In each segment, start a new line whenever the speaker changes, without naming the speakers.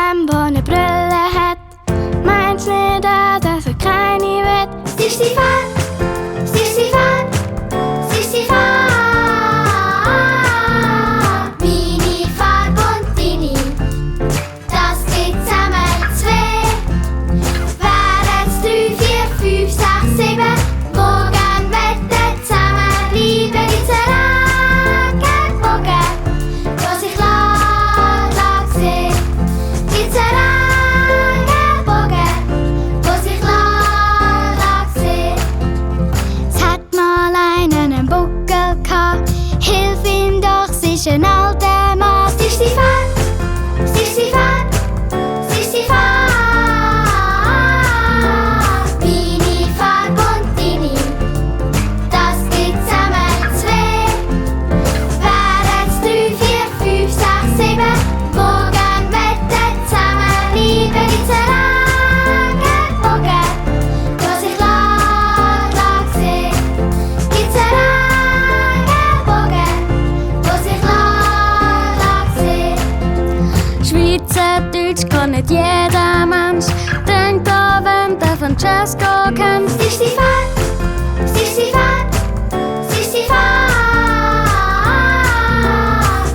dem, der eine Brille hat. Meint's nicht auch, dass er keine will. Sich, die Farb, sich, die Farb, sich, die Farb. Meine Farb und dini, das gibt zusammen zwee. Wären's 3, 4, 5, 6, 7, morgen wetten zämebliibe. Gibt's einen Rägebogen, wo sich lässt sehen. Gibt's einen Rägebogen, wo sich lässt sehen. Es hat mal einen Buckel gehabt, hilf ihm doch, es ist ein alter Mann. Sich, die Farb, sich, die Farb, sich, die Farb. Meine Farb und dini, das gibt zusammen zwee. Wären's 3, 4, 5, 6, 7, morgen wetten zämebliibe. Gibt's einen Rägebogen, wo sich lässt sehen. Gibt's einen Rägebogen, wo sich lässt sehen. Schweizerdeutsch kann nicht jeder Mensch. Denkt an, wenn der Francesco kennt. Sich, die Farb, sich, die Farb, sich, die Farb.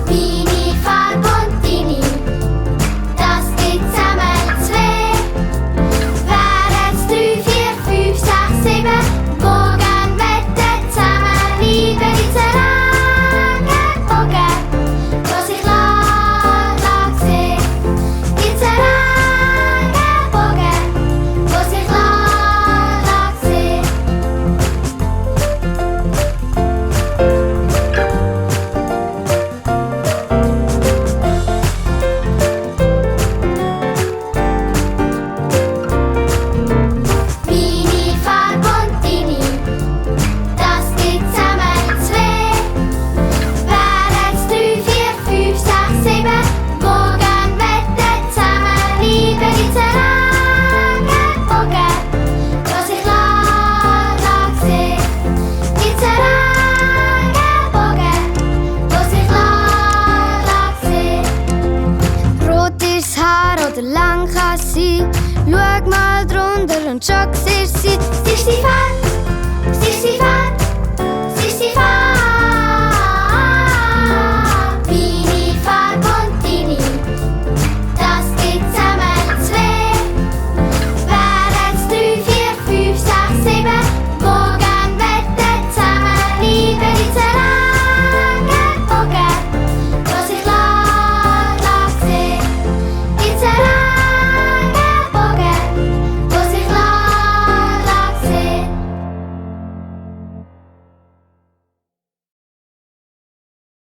Meine Farb und dini, das gibt zusammen zwee. Wären's 3, 4, 5, 6, 7, morgen wetten zämebliibe. Gibt's einen Rägebogen, wo sich lässt sehen. Gibt's einen Rägebogen, wo sich lässt sehen. Meine Farb und dini, das gibt zusammen zwee. Wären's 3, 4, 5, 6, 7, morgen wetten zämebliibe. Gibt's einen Rägebogen, wo sich lässt sehen. Gibt's einen Rägebogen, wo sich lässt sehen. Rot ist Haar oder lang kann sein. Schau mal drunter und schon siehst sie. Sich, die Farb, sich, die Farb, sich, die Farb.